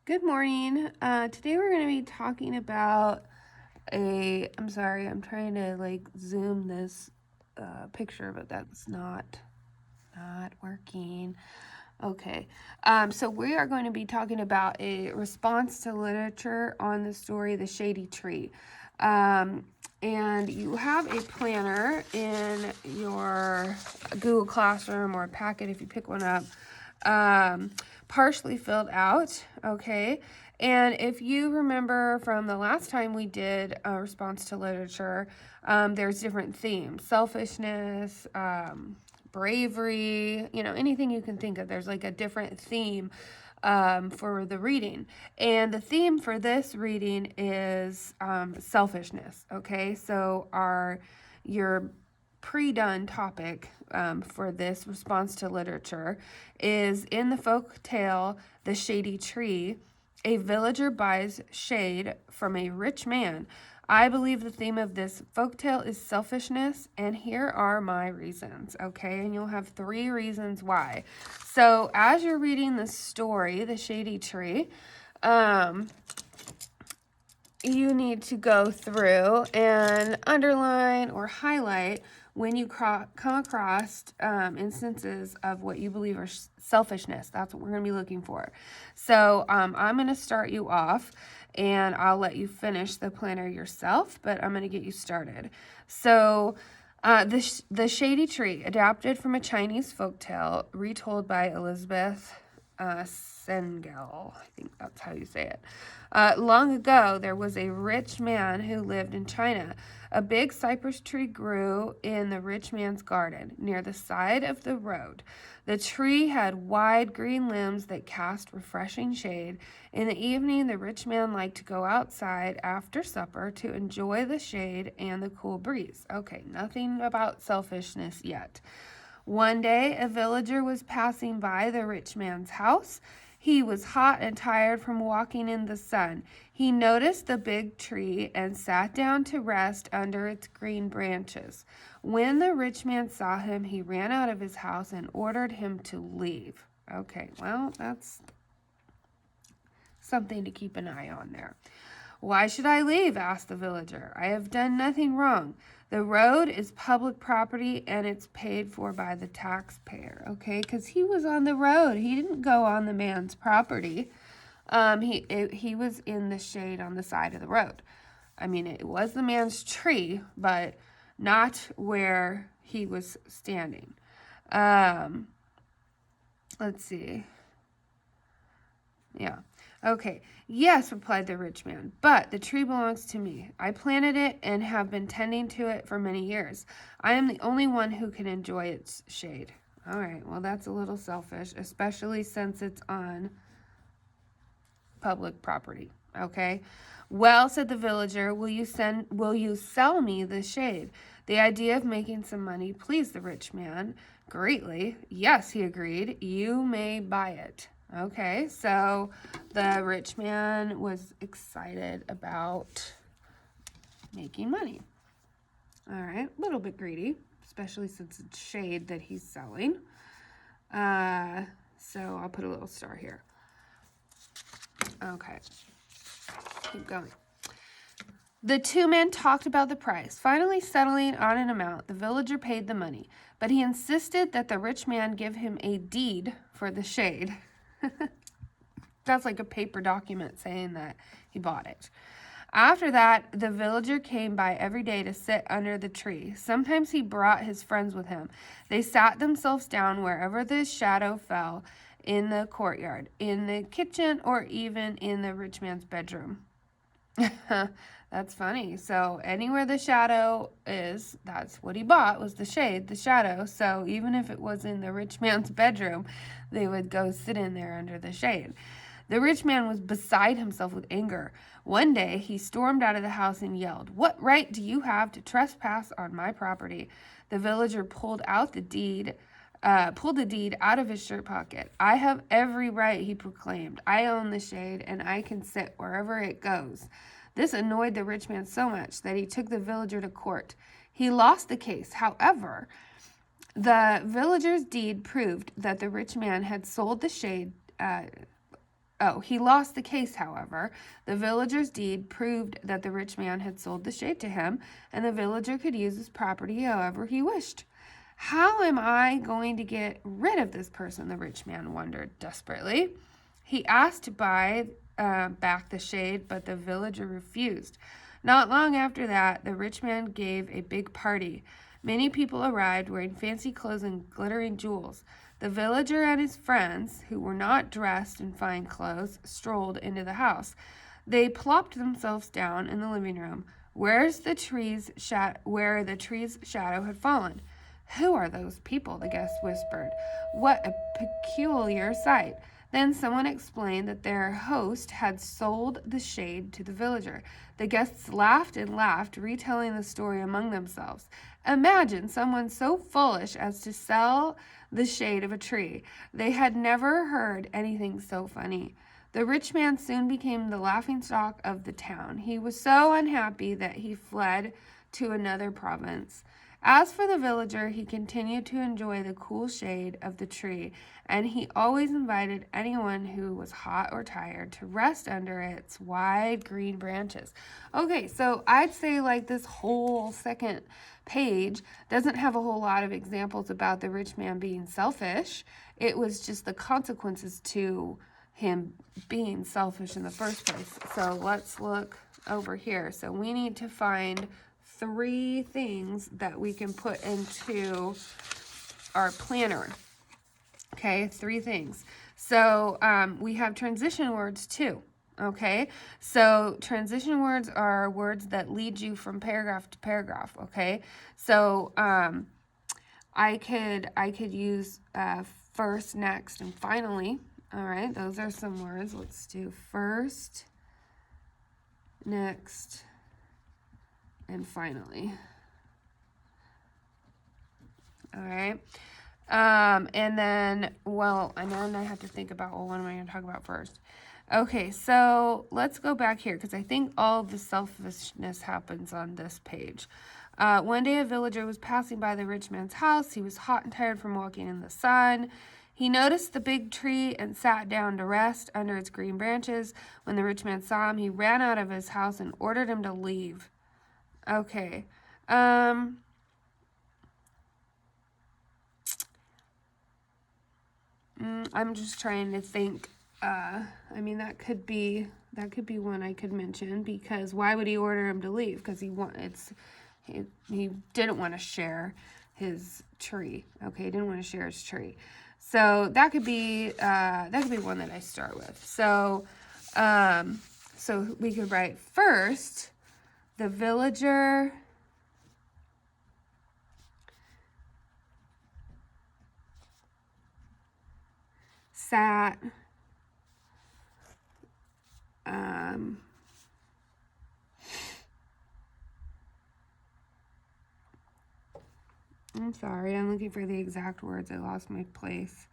Good morning. Today we're going to be talking about I'm sorry, I'm trying to zoom this picture, but that's not working. Okay. So we are going to be talking about a response to literature on the story The Shady Tree. And you have a planner in your Google Classroom or packet if you pick one up, partially filled out, okay? And if you remember from the last time we did a response to literature, there's different themes: selfishness, bravery, anything you can think of. There's like a different theme for the reading. And the theme for this reading is selfishness, okay? So your pre-done topic for this response to literature is in the folk tale The Shady Tree, a villager buys shade from a rich man. I believe the theme of this folktale is selfishness, and here are my reasons, okay? And you'll have 3 reasons why. So as you're reading the story, The Shady Tree, you need to go through and underline or highlight when you come across instances of what you believe are selfishness. That's what we're going to be looking for. So I'm going to start you off, and I'll let you finish the planner yourself, but I'm going to get you started. So the Shady Tree, adapted from a Chinese folktale, retold by Elizabeth Sengel. I think that's how you say it. Long ago, there was a rich man who lived in China. A big cypress tree grew in the rich man's garden, near the side of the road. The tree had wide green limbs that cast refreshing shade. In the evening, the rich man liked to go outside after supper to enjoy the shade and the cool breeze. Okay, nothing about selfishness yet. One day, a villager was passing by the rich man's house. He was hot and tired from walking in the sun. He noticed the big tree and sat down to rest under its green branches. When the rich man saw him, he ran out of his house and ordered him to leave. Okay, well, that's something to keep an eye on there. Why should I leave? Asked the villager. I have done nothing wrong. The road is public property and it's paid for by the taxpayer, okay? Because he was on the road. He didn't go on the man's property. He was in the shade on the side of the road. I mean, it was the man's tree, but not where he was standing. Let's see. Yeah. Okay. Yes, replied the rich man, but the tree belongs to me. I planted it and have been tending to it for many years. I am the only one who can enjoy its shade. All right. Well, that's a little selfish, especially since it's on public property. Okay. Well, said the villager, will you sell me the shade? The idea of making some money pleased the rich man greatly. Yes, he agreed. You may buy it. Okay, so the rich man was excited about making money. All right, a little bit greedy, especially since it's shade that he's selling. So I'll put a little star here. Okay, keep going. The 2 men talked about the price. Finally settling on an amount, the villager paid the money, but he insisted that the rich man give him a deed for the shade. That's like a paper document saying that he bought it. After that, the villager came by every day to sit under the tree. Sometimes he brought his friends with him. They sat themselves down wherever the shadow fell, in the courtyard, in the kitchen, or even in the rich man's bedroom. That's funny. So anywhere the shadow is, that's what he bought, was the shade, the shadow. So even if it was in the rich man's bedroom, they would go sit in there under the shade. The rich man was beside himself with anger. One day he stormed out of the house and yelled, "What right do you have to trespass on my property?" The villager pulled the deed out of his shirt pocket. "I have every right," he proclaimed. "I own the shade, and I can sit wherever it goes." This annoyed the rich man so much that he took the villager to court. He lost the case. However, the villager's deed proved that the rich man had sold the shade He lost the case, however. The villager's deed proved that the rich man had sold the shade to him, and the villager could use his property however he wished. How am I going to get rid of this person? The rich man wondered desperately. He asked to buy back the shade, but the villager refused. Not long after that, the rich man gave a big party. Many people arrived wearing fancy clothes and glittering jewels. The villager and his friends, who were not dressed in fine clothes, strolled into the house. They plopped themselves down in the living room, where the tree's shadow had fallen. "Who are those people?" the guest whispered. "What a peculiar sight." Then someone explained that their host had sold the shade to the villager. The guests laughed and laughed, retelling the story among themselves. Imagine someone so foolish as to sell the shade of a tree. They had never heard anything so funny. The rich man soon became the laughingstock of the town. He was so unhappy that he fled to another province. As for the villager, he continued to enjoy the cool shade of the tree, and he always invited anyone who was hot or tired to rest under its wide green branches. Okay, so I'd say like this whole second page doesn't have a whole lot of examples about the rich man being selfish. It was just the consequences to him being selfish in the first place. So let's look over here. So we need to find 3 things that we can put into our planner. Okay, 3 things. So we have transition words too. Okay, so transition words are words that lead you from paragraph to paragraph. Okay, so I could use first, next, and finally. All right, those are some words. Let's do first, next, and finally. All right. And then I have to think about, what am I going to talk about first? Okay, so let's go back here because I think all of the selfishness happens on this page. One day a villager was passing by the rich man's house. He was hot and tired from walking in the sun. He noticed the big tree and sat down to rest under its green branches. When the rich man saw him, he ran out of his house and ordered him to leave. Okay. I'm just trying to think. That could be one I could mention, because why would he order him to leave? Because he didn't want to share his tree. Okay, he didn't want to share his tree. So that could be one that I start with. So we could write first, the villager sat I'm sorry, I'm looking for the exact words. I lost my place.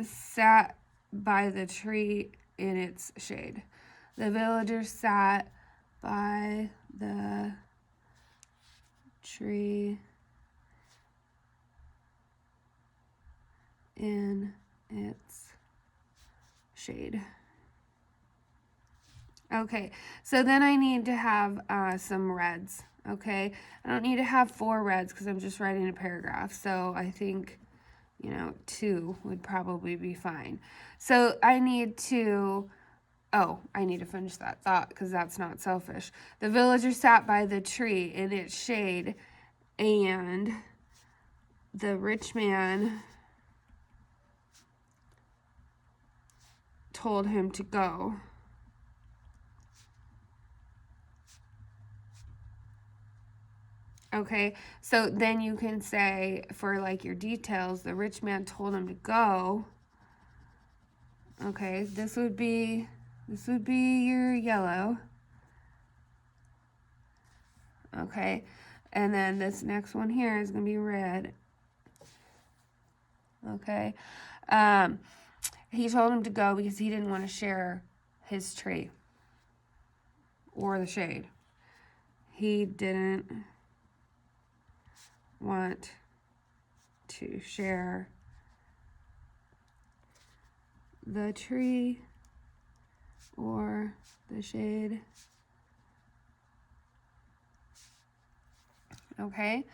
Sat by the tree in its shade. The villager sat by the tree in its shade. Okay, so then I need to have some reds. Okay, I don't need to have 4 reds because I'm just writing a paragraph. So I think, 2 would probably be fine. So I need to finish that thought because that's not selfish. The villager sat by the tree in its shade, and the rich man told him to go. Okay, so then you can say, for like your details, the rich man told him to go. Okay, this would be your yellow. Okay, and then this next one here is going to be red. Okay, he told him to go because he didn't want to share his tree or the shade. He didn't want to share the tree or the shade. Okay.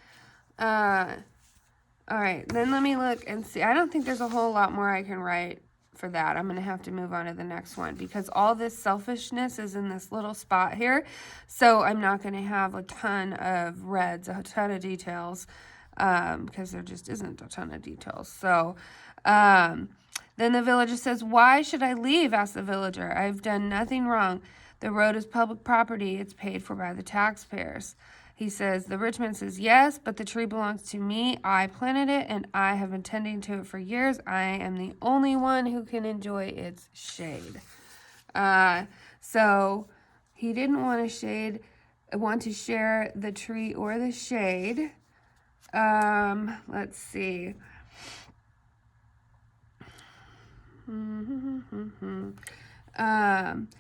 All right, then let me look and see. I don't think there's a whole lot more I can write for that. I'm going to have to move on to the next one because all this selfishness is in this little spot here. So I'm not going to have a ton of reds, a ton of details, because there just isn't a ton of details. So then the villager says, "Why should I leave?" asked the villager. "I've done nothing wrong. The road is public property. It's paid for by the taxpayers." He says, the rich man says, "Yes, but the tree belongs to me. I planted it, and I have been tending to it for years. I am the only one who can enjoy its shade." So he didn't want to share the tree or the shade. Let's see.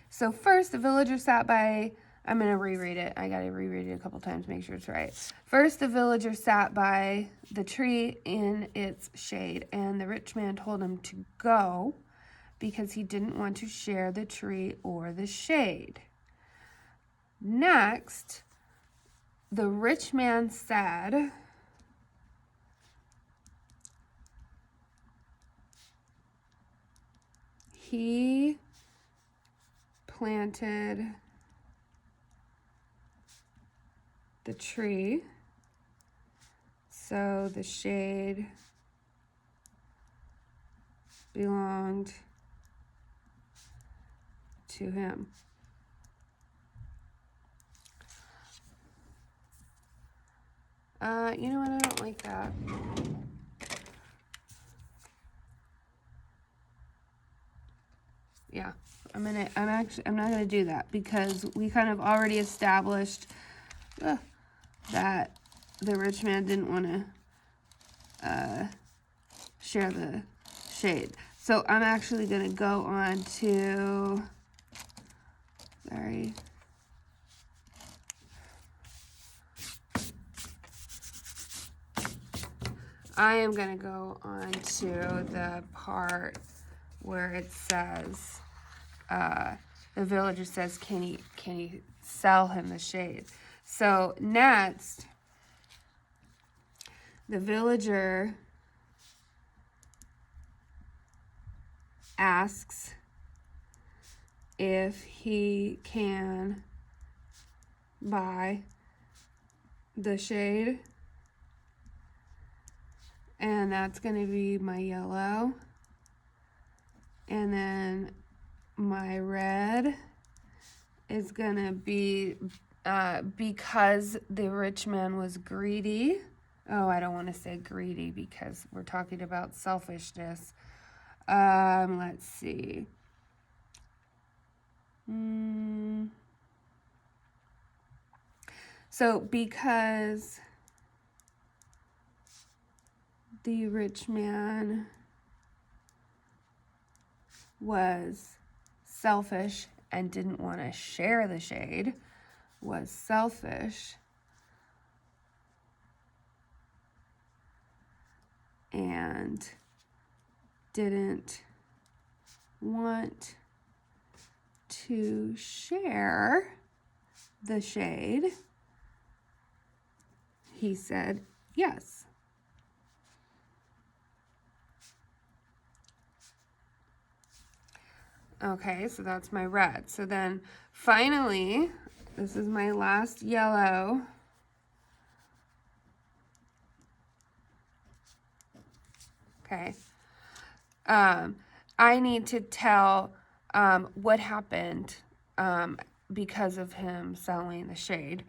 So first, the villager sat by... I'm going to reread it. I got to reread it a couple times to make sure it's right. First, the villager sat by the tree in its shade, and the rich man told him to go because he didn't want to share the tree or the shade. Next, the rich man said, he planted the tree, so the shade belonged to him. You know what? I don't like that. Yeah, I'm not gonna do that because we kind of already established that the rich man didn't want to share the shade. So I'm actually gonna go on to, sorry. I am gonna go on to the part where it says, the villager says, can he sell him the shade? So next, the villager asks if he can buy the shade, and that's going to be my yellow, and then my red is going to be because the rich man was greedy. Oh, I don't want to say greedy because we're talking about selfishness. Let's see. So because the rich man was selfish and didn't want to share the shade, was selfish, and didn't want to share the shade, he said yes. Okay, so that's my red. So then finally, this is my last yellow. Okay. I need to tell what happened because of him selling the shade.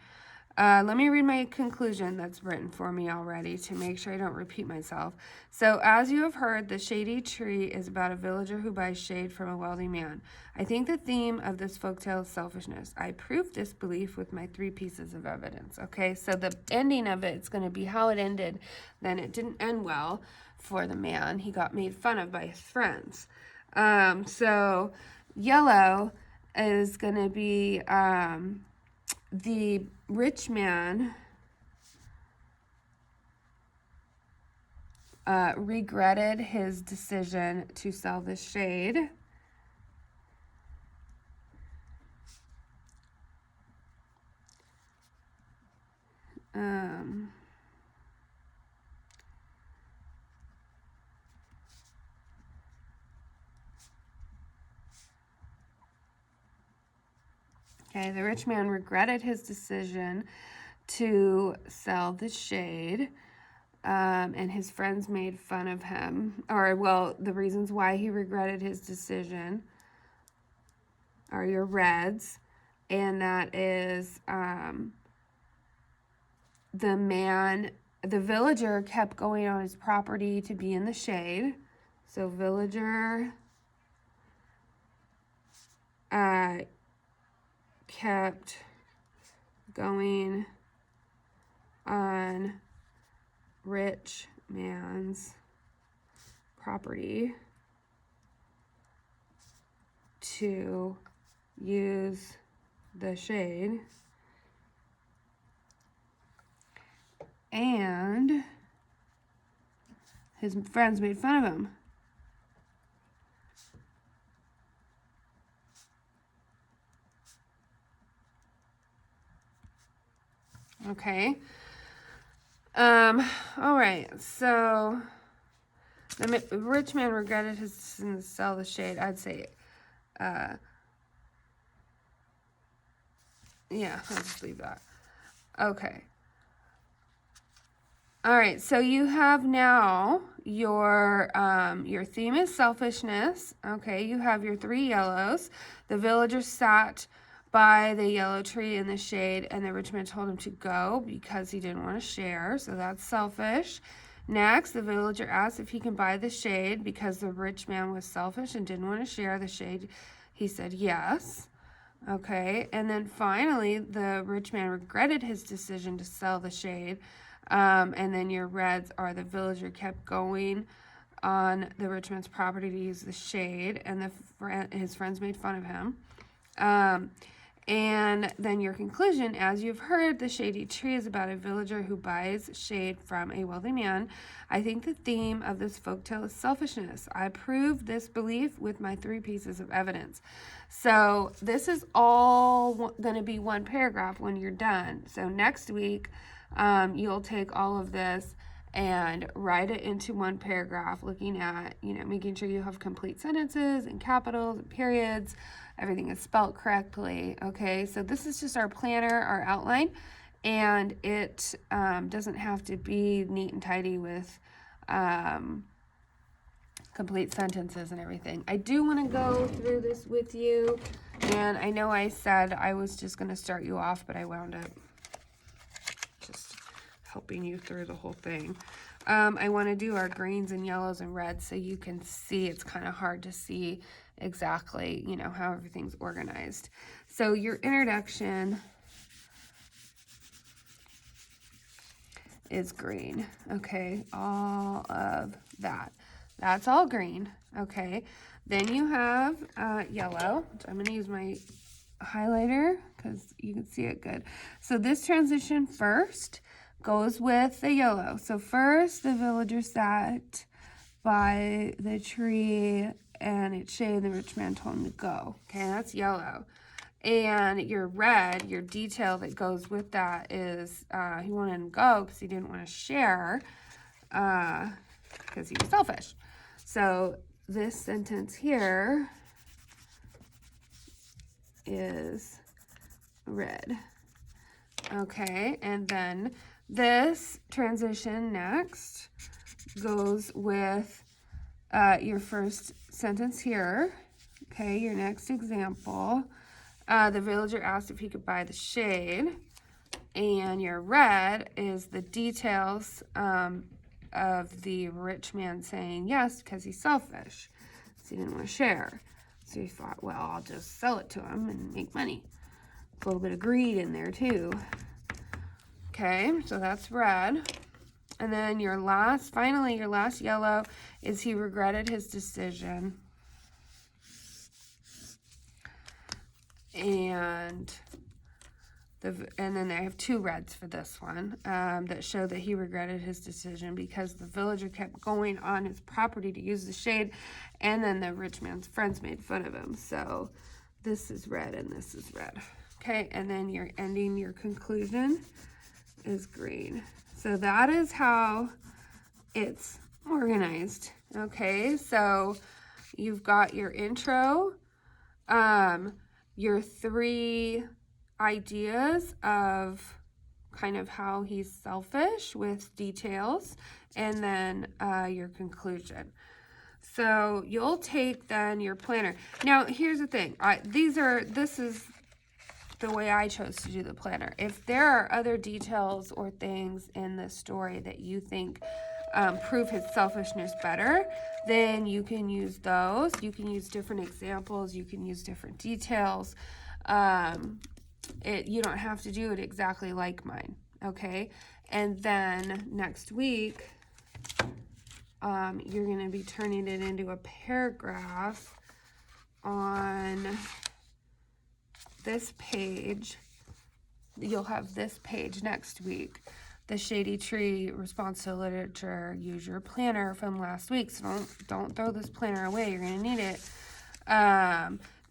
Let me read my conclusion that's written for me already to make sure I don't repeat myself. So, as you have heard, the shady tree is about a villager who buys shade from a wealthy man. I think the theme of this folktale is selfishness. I proved this belief with my 3 pieces of evidence. Okay, so the ending of it's going to be how it ended. Then it didn't end well for the man. He got made fun of by his friends. So, yellow is going to be the rich man regretted his decision to sell the shade. Okay, the rich man regretted his decision to sell the shade, and his friends made fun of him. Or, well, the reasons why he regretted his decision are your reds, and that is the villager kept going on his property to be in the shade. So villager kept going on rich man's property to use the shade, and his friends made fun of him. Okay. All right. So the rich man regretted his decision to sell the shade. I'd say, yeah, I'll just leave that. Okay. All right. So you have now your theme is selfishness. Okay. You have your 3 yellows. The villager sat by the yellow tree in the shade, and the rich man told him to go because he didn't want to share. So that's selfish. Next, the villager asked if he can buy the shade because the rich man was selfish and didn't want to share the shade. He said yes. Okay, and then finally, the rich man regretted his decision to sell the shade. And then your reds are the villager kept going on the rich man's property to use the shade, and his friends made fun of him. And then your conclusion, as you've heard, the shady tree is about a villager who buys shade from a wealthy man. I think the theme of this folktale is selfishness. I prove this belief with my 3 pieces of evidence. So this is all going to be one paragraph when you're done. So next week, you'll take all of this and write it into one paragraph, looking at, making sure you have complete sentences and capitals and periods. Everything is spelled correctly. Okay, so this is just our planner, our outline, and it doesn't have to be neat and tidy with complete sentences and everything. I do want to go through this with you, and I know I said I was just going to start you off, but I wound up just helping you through the whole thing. I want to do our greens and yellows and reds so you can see. It's kind of hard to see exactly, how everything's organized. So your introduction is green, okay? All of that. That's all green, okay? Then you have yellow, which I'm going to use my highlighter because you can see it good. So this transition first goes with the yellow. So first, the villager sat by the tree and its shade, the rich man told him to go. Okay, that's yellow. And your red, your detail that goes with that is he wanted him to go because he didn't want to share because he was selfish. So this sentence here is red. Okay, and then this transition next goes with your first sentence here. Okay, your next example. The villager asked if he could buy the shade. And your red is the details of the rich man saying yes because he's selfish. So he didn't want to share. So he thought, well, I'll just sell it to him and make money. A little bit of greed in there too. Okay, so that's red. And then finally your last yellow is he regretted his decision. And And then I have 2 reds for this one that show that he regretted his decision because the villager kept going on his property to use the shade, and then the rich man's friends made fun of him. So this is red and this is red. Okay, and then your conclusion is green. So that is how it's organized. Okay, so you've got your intro, your 3 ideas of kind of how he's selfish with details, and then your conclusion. So you'll take then your planner. Now here's the thing. This is the way I chose to do the planner. If there are other details or things in this story that you think prove his selfishness better, then you can use those. You can use different examples. You can use different details. You don't have to do it exactly like mine, okay? And then next week, you're going to be turning it into a paragraph on this page. You'll have this page next week. The Shady Tree response to literature. Use your planner from last week. So don't throw this planner away. You're going to need it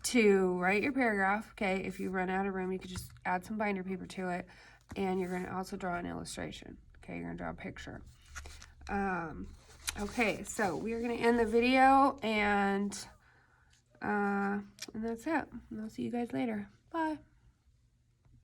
to write your paragraph. Okay, if you run out of room, you could just add some binder paper to it. And you're going to also draw an illustration. Okay, you're going to draw a picture. Okay, so we're going to end the video, and that's it. And I'll see you guys later. Bye.